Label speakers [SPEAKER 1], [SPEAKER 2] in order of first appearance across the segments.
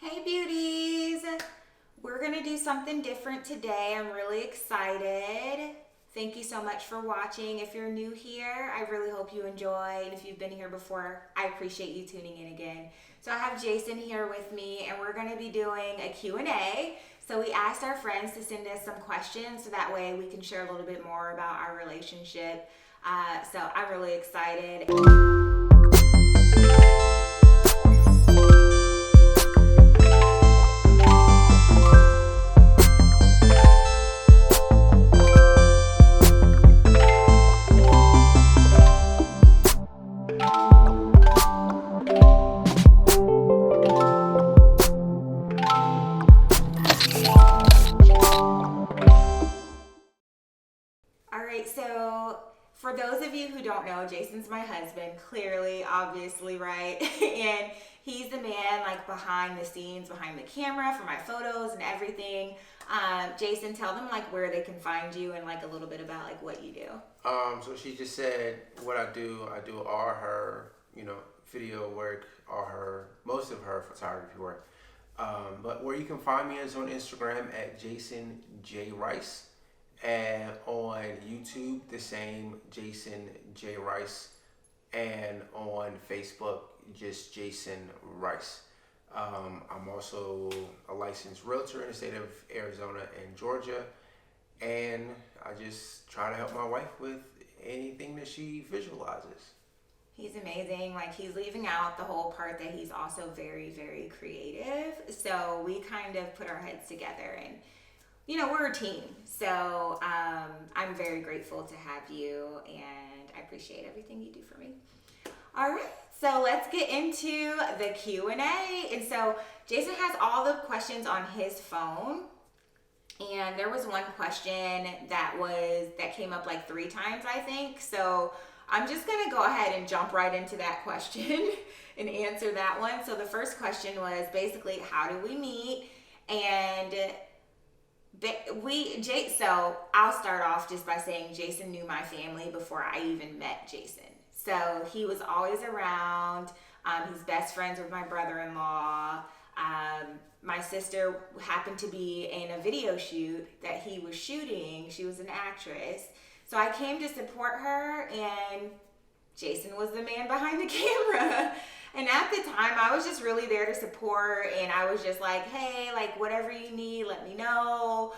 [SPEAKER 1] Hey beauties! We're gonna do something different today. I'm really excited. Thank you so much for watching. If you're new here, I really hope you enjoy. And if you've been here before, I appreciate you tuning in again. So I have Jason here with me and we're gonna be doing a Q&A. So we asked our friends to send us some questions so that way we can share a little bit more about our relationship. So I'm really excited. So for those of you who don't know, Jason's my husband, clearly, obviously, right? And he's the man like behind the scenes, behind the camera for my photos and everything. Jason, tell them like where they can find you and like a little bit about like what you do.
[SPEAKER 2] So she just said what I do all her, video work, most of her photography work. But where you can find me is on Instagram at Jason J Rice. And on YouTube, the same Jason J Rice, and on Facebook, just Jason Rice. I'm also a licensed realtor in the state of Arizona and Georgia, and I just try to help my wife with anything that she visualizes.
[SPEAKER 1] He's amazing. Like, he's leaving out the whole part that he's also very, very creative. So we kind of put our heads together and we're a team, so I'm very grateful to have you, and I appreciate everything you do for me. All right, so let's get into the Q&A. And so Jason has all the questions on his phone, and there was one question that came up like 3 times, I think. So I'm just gonna go ahead and jump right into that question and answer that one. So the first question was basically, how do we meet? And so I'll start off just by saying Jason knew my family before I even met Jason. So he was always around. He's best friends with my brother-in-law. My sister happened to be in a video shoot that he was shooting. She was an actress. So I came to support her, and Jason was the man behind the camera. And at the time, I was just really there to support, and I was just like, hey, like, whatever you need, let me know.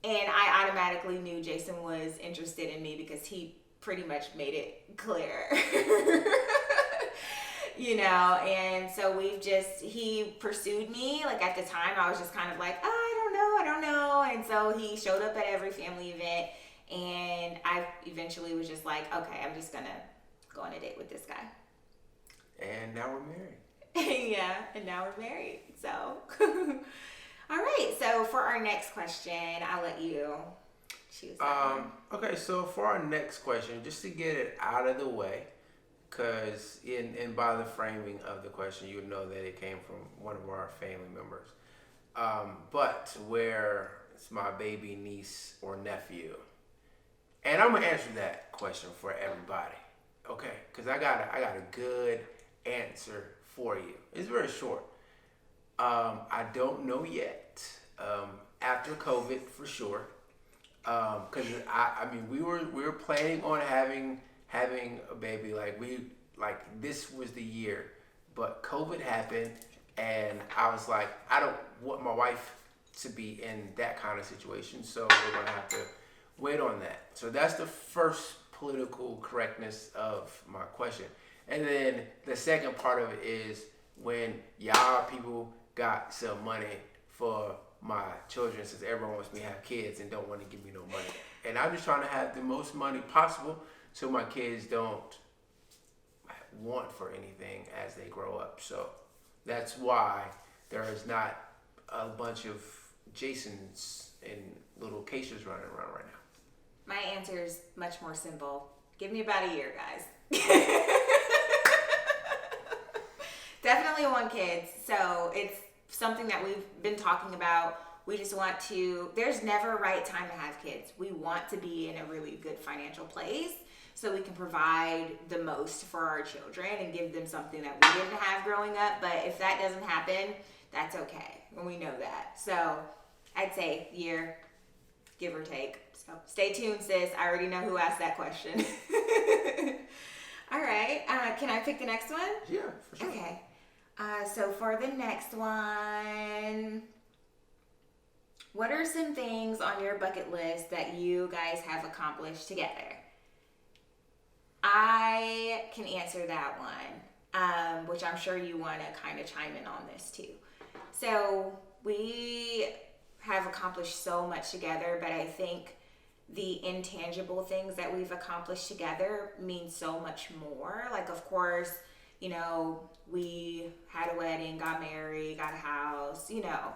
[SPEAKER 1] And I automatically knew Jason was interested in me because he pretty much made it clear. And so he pursued me. Like, at the time, I was just kind of like, oh, I don't know. And so he showed up at every family event, and I eventually was just like, okay, I'm just gonna go on a date with this guy.
[SPEAKER 2] And now we're married.
[SPEAKER 1] Yeah, and now we're married. So, all right. So for our next question, I'll let you choose that one.
[SPEAKER 2] Okay, so for our next question, just to get it out of the way, because by the framing of the question, you would know that it came from one of our family members. But where it's my baby niece or nephew. And I'm going to answer that question for everybody. Okay, because I got a good answer for you. It's very short. I don't know yet. After COVID, for sure. Because we were planning on having a baby. This was the year, but COVID happened, and I was like, I don't want my wife to be in that kind of situation, so we're gonna have to wait on that. So that's the first political correctness of my question. And then the second part of it is when y'all people got some money for my children, since everyone wants me to have kids and don't want to give me no money. And I'm just trying to have the most money possible so my kids don't want for anything as they grow up. So that's why there is not a bunch of Jasons and little Keishas running around right now.
[SPEAKER 1] My answer is much more simple. Give me about a year, guys. Definitely want kids. So it's something that we've been talking about. We just want to, there's never a right time to have kids. We want to be in a really good financial place so we can provide the most for our children and give them something that we didn't have growing up. But if that doesn't happen, that's okay. And we know that. So I'd say year, give or take. So stay tuned, sis. I already know who asked that question. All right. Can I pick the next one?
[SPEAKER 2] Yeah, for sure.
[SPEAKER 1] Okay. So for the next one, what are some things on your bucket list that you guys have accomplished together? I can answer that one, which I'm sure you want to kind of chime in on this too. So we have accomplished so much together, but I think the intangible things that we've accomplished together mean so much more. Like, of course, you know, we had a wedding, got married, got a house, you know.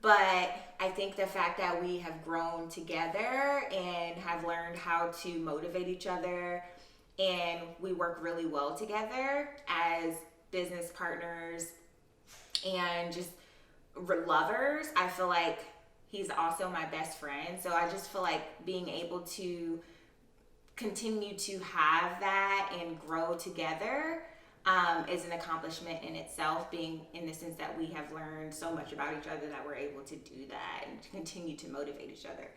[SPEAKER 1] But I think the fact that we have grown together and have learned how to motivate each other, and we work really well together as business partners and just lovers, I feel like he's also my best friend. So I just feel like being able to continue to have that and grow together is an accomplishment in itself, being in the sense that we have learned so much about each other that we're able to do that and to continue to motivate each other.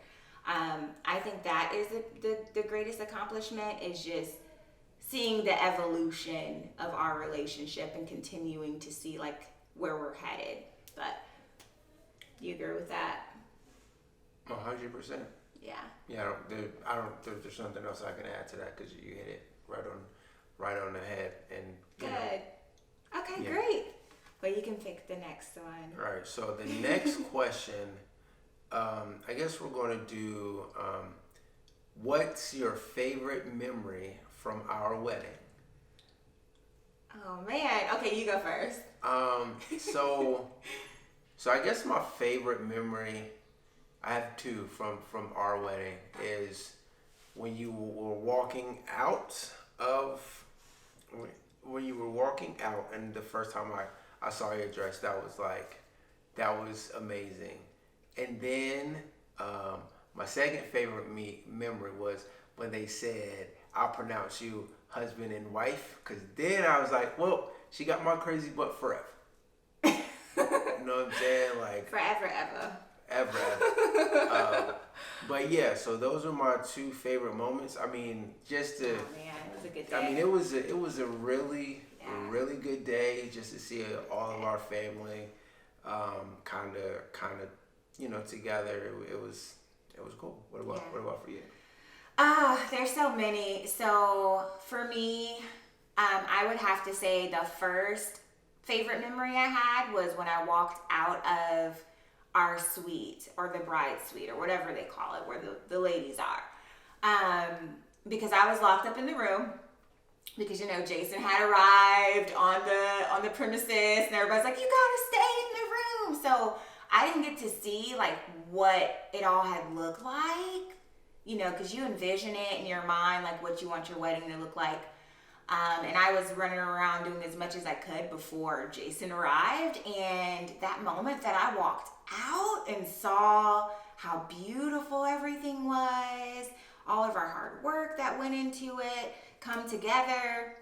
[SPEAKER 1] I think that is the greatest accomplishment, is just seeing the evolution of our relationship and continuing to see like where we're headed. But you agree with that?
[SPEAKER 2] 100%.
[SPEAKER 1] Yeah.
[SPEAKER 2] Yeah, there's something else I can add to that, because you hit it right on the head. And
[SPEAKER 1] Good. Okay,
[SPEAKER 2] yeah.
[SPEAKER 1] Great. Well, you can pick the next one.
[SPEAKER 2] All right. So the next question, I guess we're going to do, what's your favorite memory from our wedding?
[SPEAKER 1] Oh man. Okay, you go first.
[SPEAKER 2] So I guess my favorite memory, I have two from our wedding, is when you were walking out and the first time I saw your dress, that was amazing. And then my second favorite memory was when they said, "I'll pronounce you husband and wife," because then I was like, well, she got my crazy butt forever. You know what I'm saying? Like
[SPEAKER 1] Forever, ever.
[SPEAKER 2] Ever. But yeah, so those are my two favorite moments. I mean, just to.
[SPEAKER 1] Oh man, it was a good day.
[SPEAKER 2] I mean, it was a really good day, just to see all of our family, kind of, you know, together. It was cool. What about for you?
[SPEAKER 1] There's so many. So for me, I would have to say the first favorite memory I had was when I walked out of our suite, or the bride suite, or whatever they call it, where the ladies are. Because I was locked up in the room, because, you know, Jason had arrived on the premises, and everybody's like, you gotta stay in the room. So I didn't get to see like what it all had looked like, you know, because you envision it in your mind, like what you want your wedding to look like. And I was running around doing as much as I could before Jason arrived. And that moment that I walked out and saw how beautiful everything was, all of our hard work that went into it come together,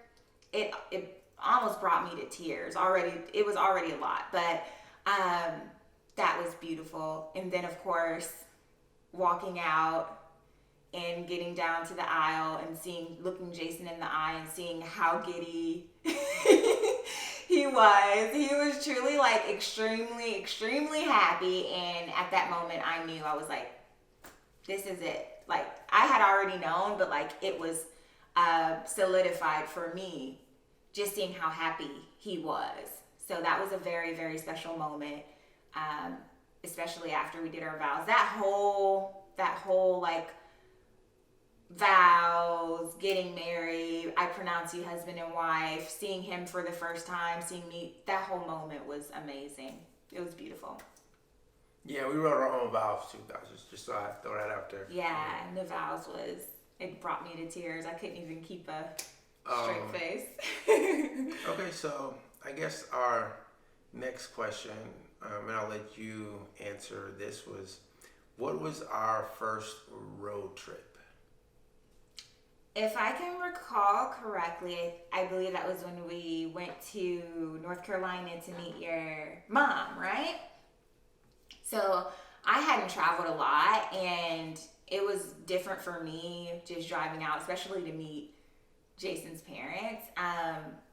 [SPEAKER 1] it almost brought me to tears. It was already a lot, but that was beautiful. And then, of course, walking out and getting down to the aisle and looking Jason in the eye and seeing how giddy he was. He was truly like extremely, extremely happy. And at that moment, I knew, I was like, this is it. Like, I had already known, but like it was solidified for me, just seeing how happy he was. So that was a very, very special moment, especially after we did our vows. That whole like vows, getting married, I pronounce you husband and wife, seeing him for the first time, seeing me, that whole moment was amazing. It was beautiful.
[SPEAKER 2] Yeah, we wrote our own vows too, guys. Just so I throw that out there.
[SPEAKER 1] Yeah, and the vows it brought me to tears. I couldn't even keep a straight face.
[SPEAKER 2] Okay, so I guess our next question, and I'll let you answer this, was, what was our first road trip?
[SPEAKER 1] If I can recall correctly, I believe that was when we went to North Carolina to meet your mom, right? So I hadn't traveled a lot, and it was different for me just driving out, especially to meet Jason's parents.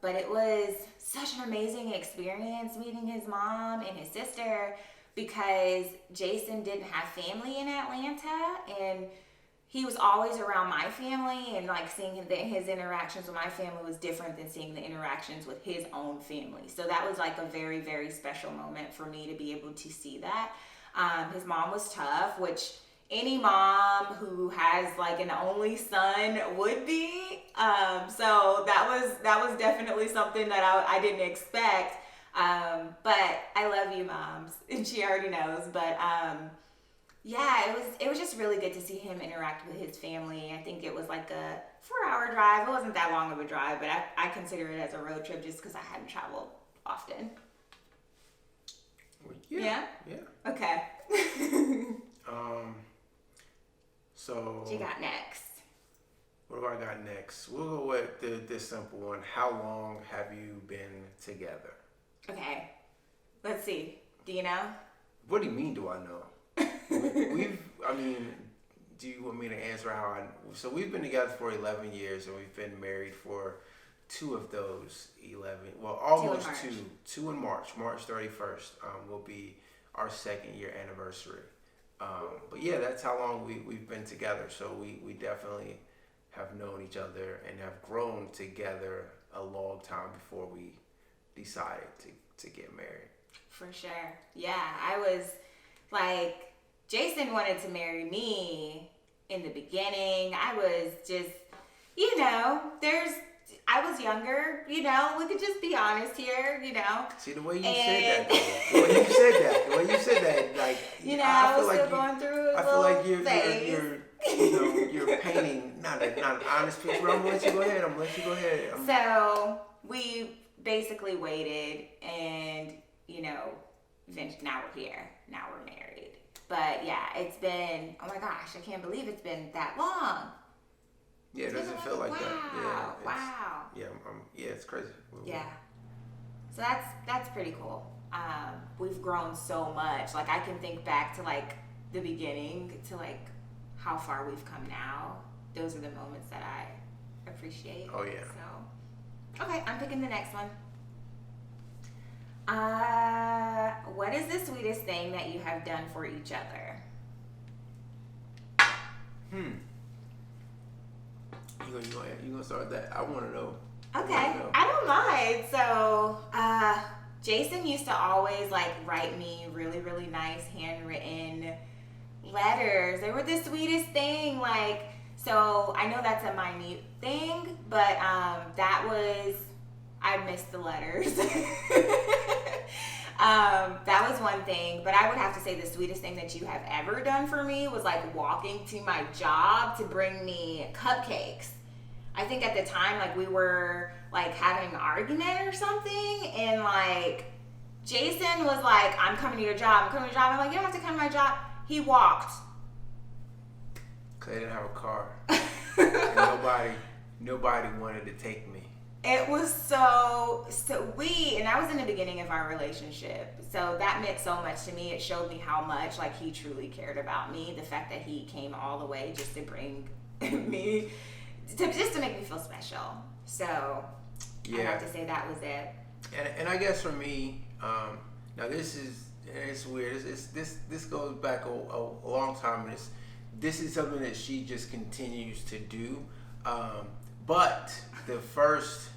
[SPEAKER 1] But it was such an amazing experience meeting his mom and his sister because Jason didn't have family in Atlanta, and he was always around my family, and like seeing his interactions with my family was different than seeing the interactions with his own family. So that was like a very, very special moment for me to be able to see that. His mom was tough, which any mom who has like an only son would be. So that was definitely something that I didn't expect. But I love you, moms, and she already knows. But yeah, it was just really good to see him interact with his family. I think it was like a 4-hour drive. It wasn't that long of a drive, but I consider it as a road trip just because I hadn't traveled often.
[SPEAKER 2] Well,
[SPEAKER 1] Yeah?
[SPEAKER 2] Yeah.
[SPEAKER 1] Okay.
[SPEAKER 2] So
[SPEAKER 1] What you got next?
[SPEAKER 2] what do I got next? We'll go with this simple one. How long have you been together?
[SPEAKER 1] Okay. Let's see. Do you know?
[SPEAKER 2] What do you mean, do I know? I mean, do you want me to answer how so we've been together for 11 years, and we've been married for 2 of those 11, well, almost 2 in March. March 31st will be our 2nd year anniversary. But yeah, that's how long we've been together. So we definitely have known each other and have grown together a long time before we decided to get married.
[SPEAKER 1] For sure. Yeah, I was like, Jason wanted to marry me in the beginning. I was just, I was younger, we could just be honest here,
[SPEAKER 2] See, the way you said that, though. The way you said that, like,
[SPEAKER 1] I was still going through
[SPEAKER 2] I feel like you're painting not an honest picture. I'm gonna let you go ahead.
[SPEAKER 1] So we basically waited, and now we're here. Now we're married. But yeah, it's been, oh my gosh, I can't believe it's been that long.
[SPEAKER 2] Yeah, it doesn't feel like that. Yeah,
[SPEAKER 1] Wow.
[SPEAKER 2] Yeah, it's crazy.
[SPEAKER 1] Yeah. So that's pretty cool. We've grown so much. Like, I can think back to like the beginning to like how far we've come now. Those are the moments that I appreciate.
[SPEAKER 2] Oh yeah.
[SPEAKER 1] So, okay, I'm picking the next one. What is the sweetest thing that you have done for each other?
[SPEAKER 2] You gonna start that? I want to know.
[SPEAKER 1] Okay, I don't mind. So, Jason used to always like write me really, really nice handwritten letters. They were the sweetest thing. Like, so I know that's a minute thing, but I missed the letters. That was one thing, but I would have to say the sweetest thing that you have ever done for me was like walking to my job to bring me cupcakes. I think at the time, like, we were like having an argument or something, and like Jason was like, I'm coming to your job. I'm like, you don't have to come to my job. He walked.
[SPEAKER 2] Cause they didn't have a car. And nobody wanted to take me.
[SPEAKER 1] It was so and that was in the beginning of our relationship. So that meant so much to me. It showed me how much like he truly cared about me. The fact that he came all the way just to bring me, just to make me feel special. So yeah. I have to say that was it.
[SPEAKER 2] And I guess for me, now it's weird. This goes back a long time, and this is something that she just continues to do. But the first,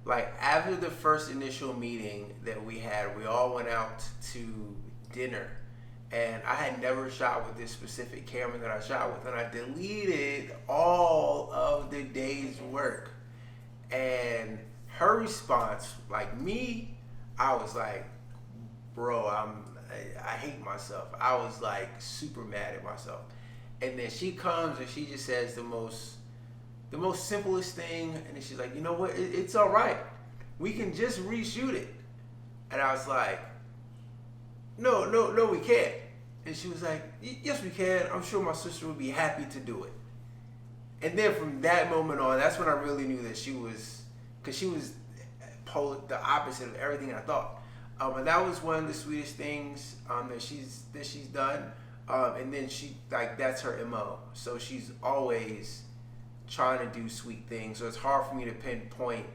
[SPEAKER 2] like, after the first initial meeting that we had, we all went out to dinner, and I had never shot with this specific camera that I shot with, and I deleted all of the day's work. And her response, like me, I was like, bro, I hate myself. I was like super mad at myself. And then she comes and she just says the most simplest thing, and then she's like, you know what, it's all right, we can just reshoot it. And I was like, no we can't. And she was like, yes we can, I'm sure my sister would be happy to do it. And then from that moment on, that's when I really knew that she was, because she was the opposite of everything I thought. And that was one of the sweetest things that she's done. And then she, like, that's her MO. So she's always trying to do sweet things. So it's hard for me to pinpoint,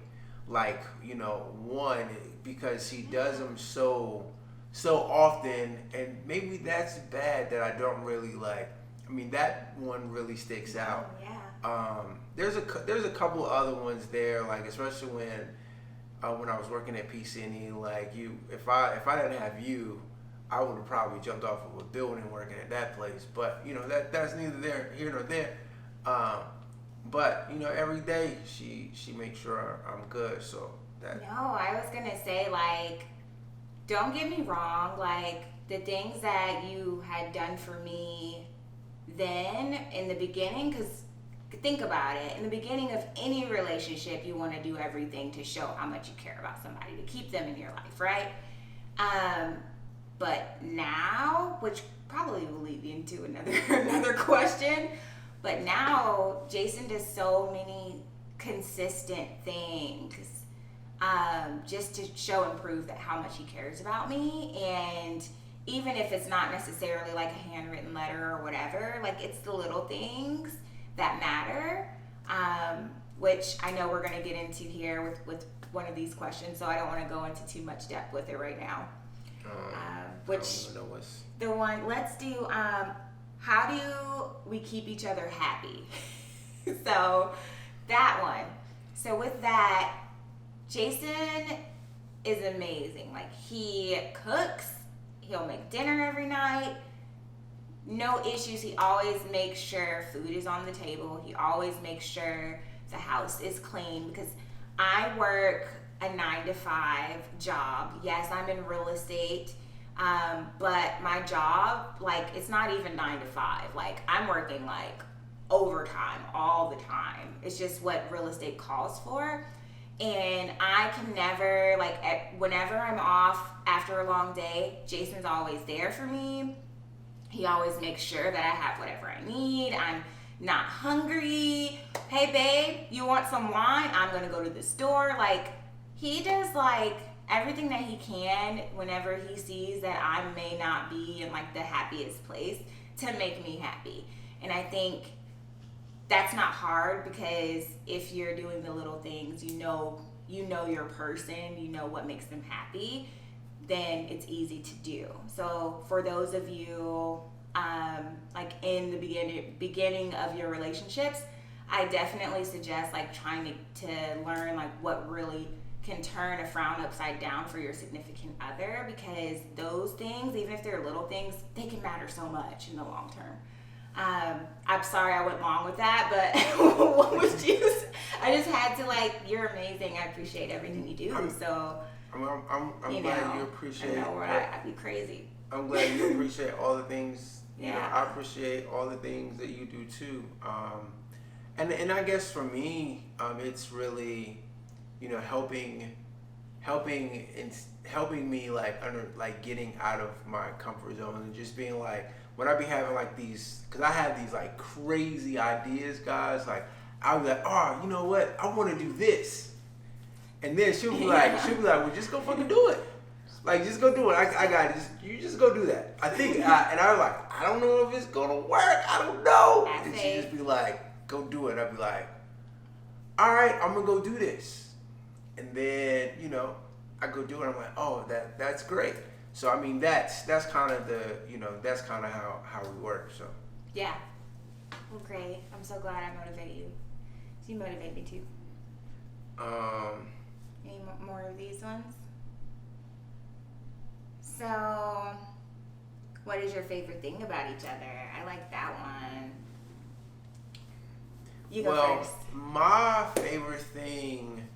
[SPEAKER 2] like, you know, one, because she does them so often, and maybe that's bad that I don't really like. I mean, that one really sticks out.
[SPEAKER 1] Yeah.
[SPEAKER 2] There's a couple other ones there, like especially when I was working at PCNE, like if I didn't have you, I would have probably jumped off of a building working at that place. But you know that's neither here nor there. But you know, every day she makes sure I'm good. So that.
[SPEAKER 1] No, I was gonna say, like, don't get me wrong, like the things that you had done for me then in the beginning, because think about it, in the beginning of any relationship you want to do everything to show how much you care about somebody, to keep them in your life, right? But now, which probably will lead me into another question, but now Jason does so many consistent things just to show and prove that how much he cares about me. And even if it's not necessarily like a handwritten letter or whatever, like it's the little things that matter, which I know we're going to get into here with one of these questions, so I don't want to go into too much depth with it right now. Which the one, let's do, how do we keep each other happy? So that one. So with that, Jason is amazing. Like, he cooks, he'll make dinner every night, no issues. He always makes sure food is on the table. He always makes sure the house is clean, because I work a 9-to-5 job. Yes, I'm in real estate, but my job, like, it's not even 9 to 5. Like, I'm working like overtime all the time. It's just what real estate calls for. And I can never, like, whenever I'm off after a long day, Jason's always there for me. He always makes sure that I have whatever I need. I'm not hungry. Hey, babe, you want some wine? I'm going to go to the store. Like, he does, like, everything that he can whenever he sees that I may not be in, like, the happiest place to make me happy. And I think that's not hard, because if you're doing the little things, you know your person, you know what makes them happy, then it's easy to do. So for those of you, like in the beginning of your relationships, I definitely suggest like trying to learn like what really can turn a frown upside down for your significant other, because those things, even if they're little things, they can matter so much in the long term. I'm sorry I went long with that, but what would you say? I just had to, like, you're amazing. I appreciate everything you do. I'm
[SPEAKER 2] glad you appreciate.
[SPEAKER 1] I know, right? I'd be crazy.
[SPEAKER 2] I'm glad you appreciate all the things.
[SPEAKER 1] Yeah.
[SPEAKER 2] You know, I appreciate all the things that you do too. And I guess for me, it's really, you know, helping me like getting out of my comfort zone, and just being like, when I be having like these, because I have these like crazy ideas, guys, like I'll be like, oh, you know what, I want to do this, and then she'll be like, well, just go fucking do it, like just go do it. I got it. You just go do that. I think, and I was like, I don't know if it's gonna work. I don't know. And she just be like, go do it. I'd be like, all right, I'm gonna go do this, and then you know, I go do it. I'm like, oh, that's great. So I mean, that's kind of the, you know, that's kind of how we work. So
[SPEAKER 1] yeah, well, great. I'm so glad I motivate you. So you motivate me too. Any more of these ones? So, what is your favorite thing about each other? I like that one. You go first.
[SPEAKER 2] My favorite thing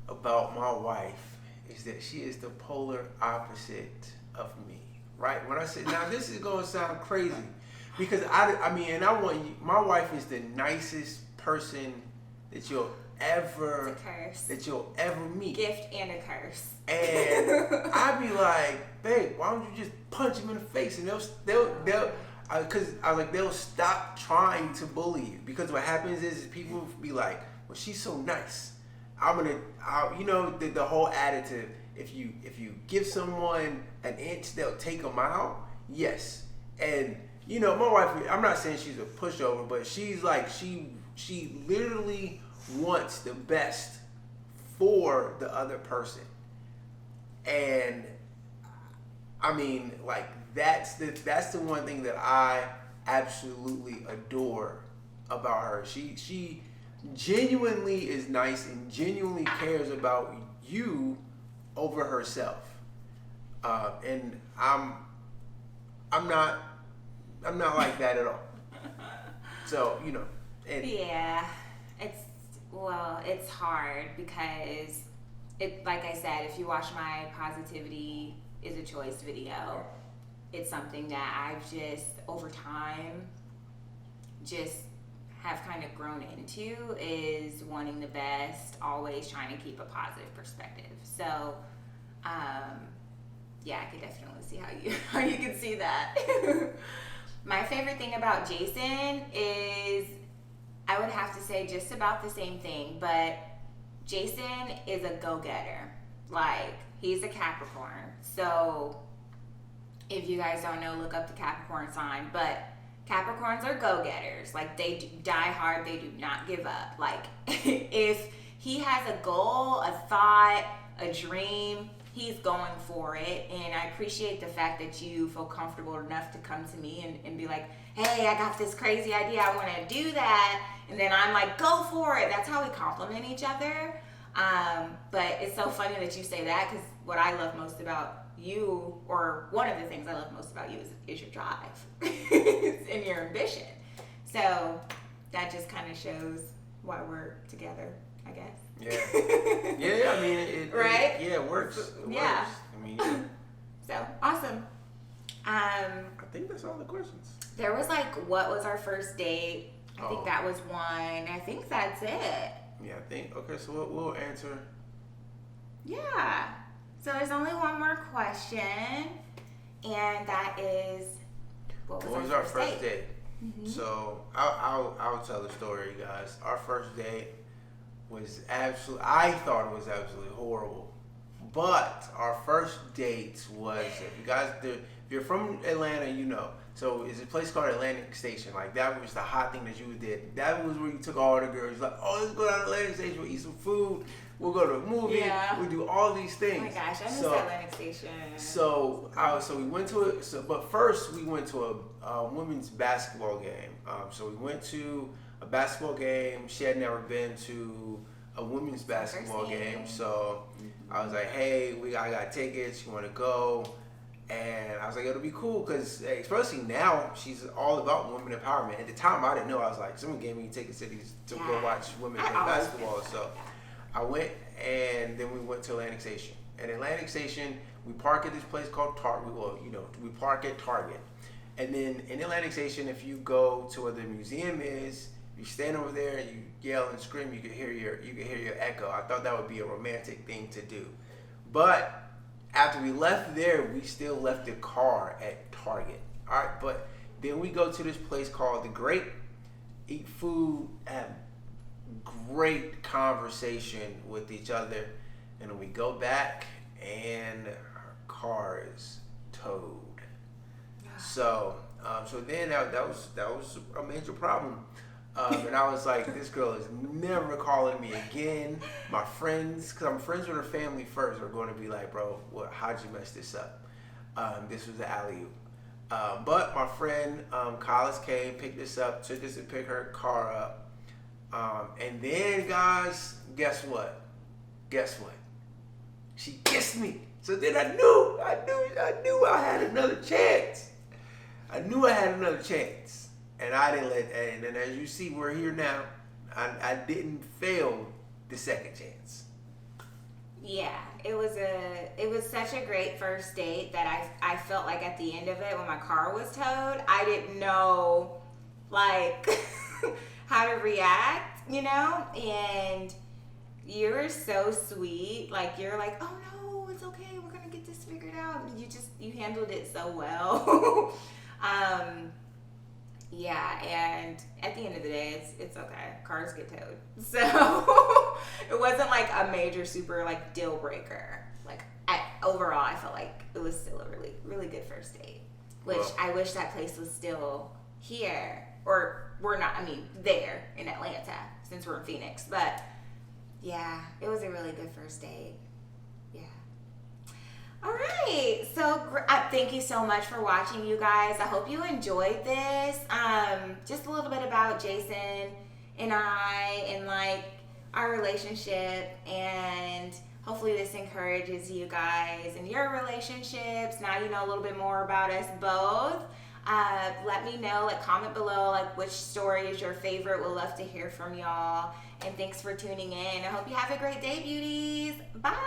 [SPEAKER 2] about my wife is that she is the polar opposite of me, right? When I say, now this is gonna sound crazy, because I mean, and I want you, my wife is the nicest person that you'll ever meet.
[SPEAKER 1] Gift and a curse.
[SPEAKER 2] And I'd be like, babe, why don't you just punch him in the face? And they'll because I was like, they'll stop trying to bully you, because what happens is people be like, well, she's so nice. You know, the whole additive. If you give someone an inch, they'll take a mile. Yes, and you know, my wife. I'm not saying she's a pushover, but she's like she literally wants the best for the other person, and I mean, like that's the one thing that I absolutely adore about her. She genuinely is nice and genuinely cares about you over herself. And I'm not like that at all. So, you know, and
[SPEAKER 1] Yeah, it's hard because like I said, if you watch my Positivity is a Choice video, it's something that I've just over time just have kind of grown into, is wanting the best, always trying to keep a positive perspective. So, yeah, I could definitely see how you can see that. My favorite thing about Jason is, I would have to say just about the same thing, but Jason is a go-getter. Like, he's a Capricorn. So, if you guys don't know, look up the Capricorn sign, but Capricorns are go-getters. Like, they die hard, they do not give up. Like, if he has a goal, a thought, a dream, he's going for it. And I appreciate the fact that you feel comfortable enough to come to me and be like, hey, I got this crazy idea, I want to do that. And then I'm like, go for it. That's how we compliment each other. But it's so funny that you say that, because what I love most about you, or one of the things I love most about you, is your drive and your ambition. So that just kind of shows why we're together, I guess.
[SPEAKER 2] yeah, yeah. I mean,
[SPEAKER 1] right?
[SPEAKER 2] It works. It
[SPEAKER 1] Yeah.
[SPEAKER 2] works. I mean, yeah.
[SPEAKER 1] So awesome.
[SPEAKER 2] I think that's all the questions.
[SPEAKER 1] There was like, what was our first date? I think
[SPEAKER 2] Oh.
[SPEAKER 1] that was one. I think that's it.
[SPEAKER 2] Yeah, I think. Okay, so we'll answer.
[SPEAKER 1] Yeah. So there's only one more question, and that is, what was our first date? Mm-hmm.
[SPEAKER 2] So I'll tell the story, guys. Our first date was I thought it was absolutely horrible, but our first date was, if you're from Atlanta, you know. So it's a place called Atlantic Station. Like, that was the hot thing that you did. That was where you took all the girls. Like, oh, let's go down to Atlantic Station. We'll eat some food. We'll go to a movie.
[SPEAKER 1] Yeah.
[SPEAKER 2] We'll do all these things.
[SPEAKER 1] Oh my gosh, I miss Atlantic Station.
[SPEAKER 2] So we went to it. But first we went to a women's basketball game. So we went to a basketball game. She had never been to a women's basketball game. So I was like, hey, I got tickets. You want to go? And I was like, it'll be cool, because especially now, she's all about women empowerment. At the time, I didn't know. I was like, someone gave me tickets to go watch women play basketball. So I went, and then we went to Atlantic Station. At Atlantic Station, we park at this place called Target. Well, you know, we park at Target. And then in Atlantic Station, if you go to where the museum is, you stand over there and you yell and scream, you can hear your echo. I thought that would be a romantic thing to do. But after we left there, we still left the car at Target. All right, but then we go to this place called The Great, eat food, have great conversation with each other, and then we go back, and our car is towed. So then that was a major problem. And I was like, this girl is never calling me again. My friends, because I'm friends with her family first, are going to be like, bro, how'd you mess this up? This was the alley-oop. But my friend Collis came, picked us up, took us to pick her car up. And then, guys, guess what? She kissed me. So then I knew I had another chance. And I didn't and then as you see, we're here now. I didn't fail the second chance.
[SPEAKER 1] Yeah, it was such a great first date that I felt like at the end of it, when my car was towed, I didn't know, like, how to react, you know? And you were so sweet. Like, you're like, oh no, it's okay, we're gonna get this figured out. You handled it so well. Yeah, and at the end of the day, it's okay. Cars get towed, so it wasn't like a major super like deal breaker. Like overall, I felt like it was still a really really good first date. Which
[SPEAKER 2] Well,
[SPEAKER 1] I wish that place was still here, or we're not. I mean, there in Atlanta since we're in Phoenix. But yeah, it was a really good first date. Yeah. All right. So thank you so much for watching, you guys. I hope you enjoyed this. Just a little bit about Jason and I and like our relationship, and hopefully this encourages you guys in your relationships. Now you know a little bit more about us both. Let me know, like comment below, like which story is your favorite. We'll love to hear from y'all. And thanks for tuning in. I hope you have a great day, beauties. Bye.